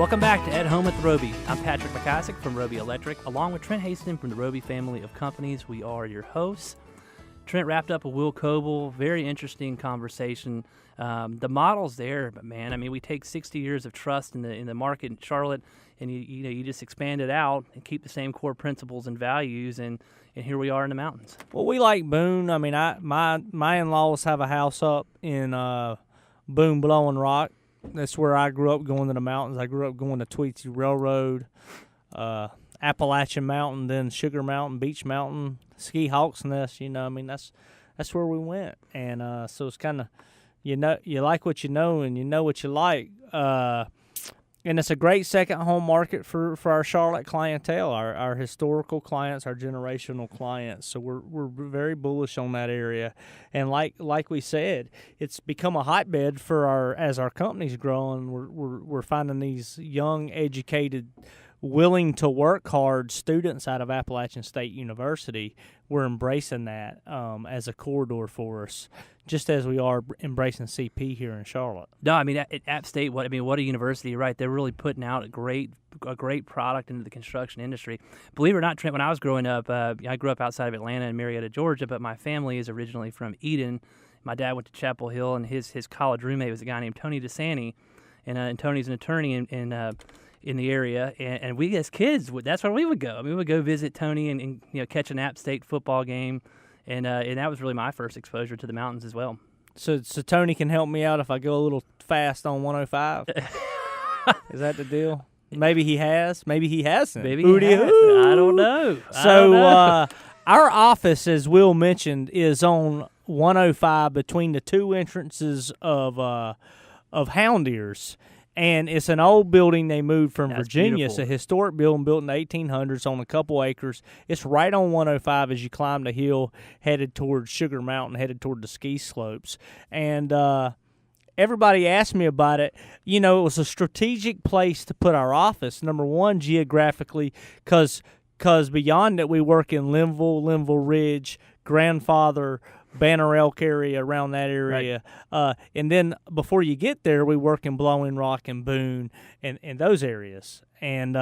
Welcome back to At Home with Roby. I'm Patrick McIsaac from Roby Electric, along with Trent Hastings from the Roby family of companies. We are your hosts. Trent wrapped up with Will Coble. Very interesting conversation. The model's there, but man, I mean, we take 60 years of trust in the market in Charlotte, and you just expand it out and keep the same core principles and values, and here we are in the mountains. Well, we like Boone. I mean, my in-laws have a house up in Boone, Blowing Rock. That's where I grew up going to the mountains. I grew up going to Tweetsie Railroad, Appalachian Mountain, then Sugar Mountain, Beach Mountain, Ski Hawk's Nest. I mean, that's where we went. And so it's kind of, you like what you know and you know what you like. And it's a great second home market for our Charlotte clientele, our historical clients, our generational clients. So we're very bullish on that area. And like we said, it's become a hotbed for as our company's growing. We're finding these young, educated, willing to work hard students out of Appalachian State University. We're embracing that as a corridor for us, just as we are embracing CP here in Charlotte. No, I mean, at App State, what a university, right? They're really putting out a great product into the construction industry. Believe it or not, Trent, when I was growing up, I grew up outside of Atlanta in Marietta, Georgia, but my family is originally from Eden. My dad went to Chapel Hill, and his college roommate was a guy named Tony DeSanti, and Tony's an attorney in the area, and we as kids, that's where we would go. I mean, we would go visit Tony and catch an App State football game, and that was really my first exposure to the mountains as well. So Tony can help me out if I go a little fast on 105? Is that the deal? Maybe he has. Maybe he hasn't. Maybe he has. I don't know. So our office, as Will mentioned, is on 105 between the two entrances of Hound Ears. And it's an old building they moved from Virginia. Beautiful. It's a historic building built in the 1800s on a couple acres. It's right on 105 as you climb the hill headed towards Sugar Mountain, headed toward the ski slopes. And everybody asked me about it. It was a strategic place to put our office, number one, geographically, because beyond it, we work in Linville Ridge, Grandfather, Banner Elk area, around that area. Right. And then before you get there, we work in Blowing Rock and Boone and those areas. And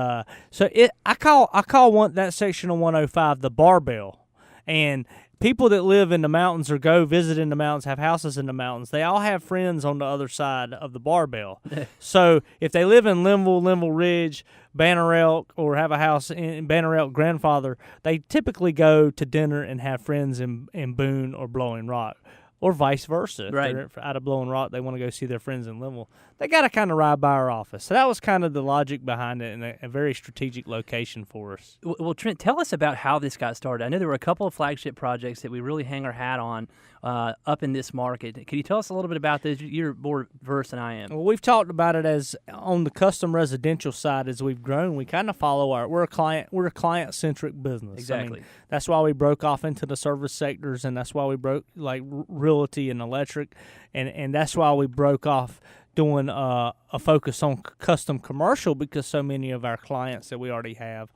so I call that section of 105 the Barbell. And people that live in the mountains or go visit in the mountains, have houses in the mountains, they all have friends on the other side of the Barbell. So if they live in Linville Ridge, Banner Elk, or have a house in Banner Elk, Grandfather, they typically go to dinner and have friends in Boone or Blowing Rock, or vice versa. Right. If they're out of Blowing Rock, they want to go see their friends in Linville. They got to kind of ride by our office. So that was kind of the logic behind it, and a very strategic location for us. Well, Trent, tell us about how this got started. I know there were a couple of flagship projects that we really hang our hat on up in this market. Can you tell us a little bit about this? You're more versed than I am. Well, we've talked about it as on the custom residential side. As we've grown, we kind of follow we're a client-centric business. Exactly. I mean, that's why we broke off into the service sectors, and that's why we broke like realty and electric, and that's why we broke off doing a focus on custom commercial, because so many of our clients that we already have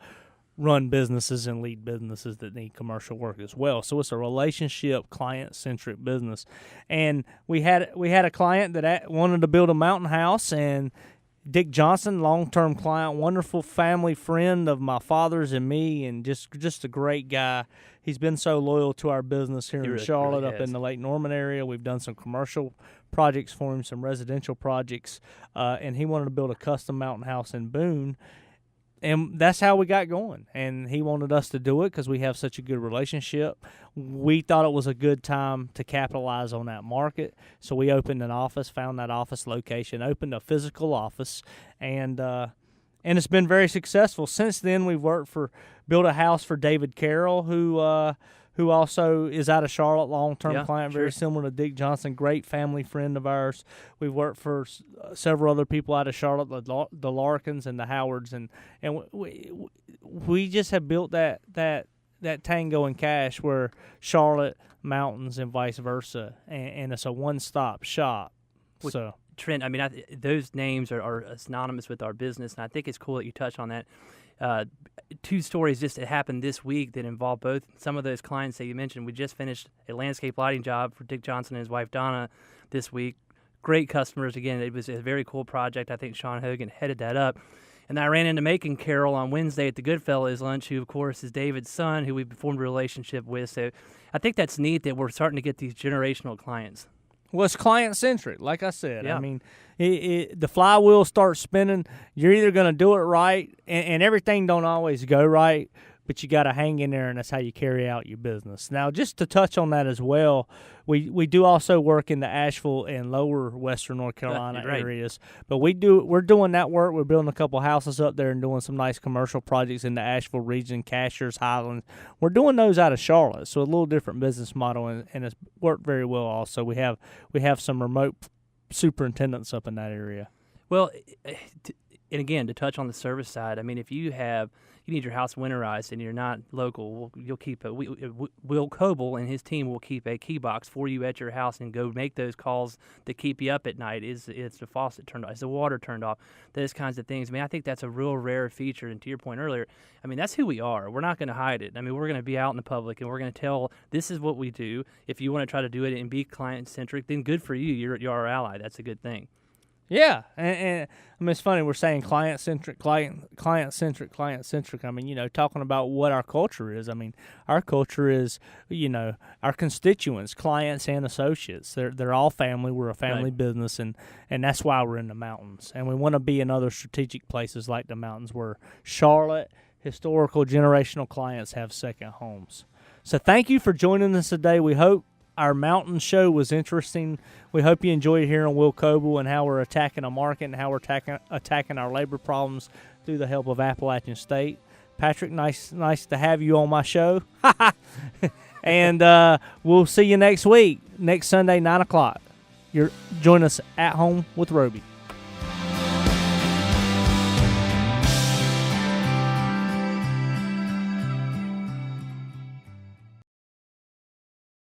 run businesses and lead businesses that need commercial work as well. So it's a relationship, client-centric business. And we had a client that wanted to build a mountain house, and Dick Johnson, long-term client, wonderful family friend of my father's and me, and just a great guy. He's been so loyal to our business here in Charlotte, up in the Lake Norman area. We've done some commercial projects for him, some residential projects, and he wanted to build a custom mountain house in Boone. And that's how we got going. And he wanted us to do it because we have such a good relationship. We thought it was a good time to capitalize on that market. So we opened an office, found that office location, opened a physical office, and it's been very successful. Since then, we've built a house for David Carroll, who also is out of Charlotte, long-term client, very similar to Dick Johnson, great family friend of ours. We've worked for several other people out of Charlotte, the Larkins and the Howards, and we just have built that Tango and Cash, where Charlotte, mountains, and vice versa, and it's a one-stop shop. So Trent, I mean, those names are synonymous with our business, and I think it's cool that you touched on that. Two stories just happened this week that involve both some of those clients that you mentioned. We just finished a landscape lighting job for Dick Johnson and his wife Donna this week. great customers. Again, it was a very cool project. I think Sean Hogan headed that up. And I ran into Macon Carroll on Wednesday at the Goodfellas lunch, who, of course, is David's son, who we've formed a relationship with. So I think that's neat that we're starting to get these generational clients. Well, it's client-centric, like I said. Yeah. I mean, the flywheel starts spinning. You're either going to do it right, and everything don't always go right, but you got to hang in there, and that's how you carry out your business. Now, just to touch on that as well, we do also work in the Asheville and lower western North Carolina areas, but we're doing that work. We're building a couple houses up there and doing some nice commercial projects in the Asheville region, Cashiers, Highlands. We're doing those out of Charlotte, so a little different business model, and it's worked very well also. We have some remote superintendents up in that area. Well, and again, to touch on the service side, I mean, if you need your house winterized and you're not local, you'll keep Will Coble and his team will keep a key box for you at your house and go make those calls to keep you up at night. Is the faucet turned off? Is the water turned off? Those kinds of things. I mean, I think that's a real rare feature. And to your point earlier, I mean, that's who we are. We're not going to hide it. I mean, we're going to be out in the public and we're going to tell this is what we do. If you want to try to do it and be client-centric, then good for you. You're our ally. That's a good thing. Yeah, and I mean, it's funny we're saying client-centric. I mean, talking about what our culture is. I mean, our culture is, our constituents, clients and associates. They're all family. We're a family business, and that's why we're in the mountains. And we want to be in other strategic places like the mountains where Charlotte, historical, generational clients have second homes. So thank you for joining us today. We hope our mountain show was interesting. We hope you enjoy hearing Will Coble and how we're attacking a market and how we're attacking our labor problems through the help of Appalachian State. Patrick, nice to have you on my show. And we'll see you next week, next Sunday, 9 o'clock. Join us at home with Roby.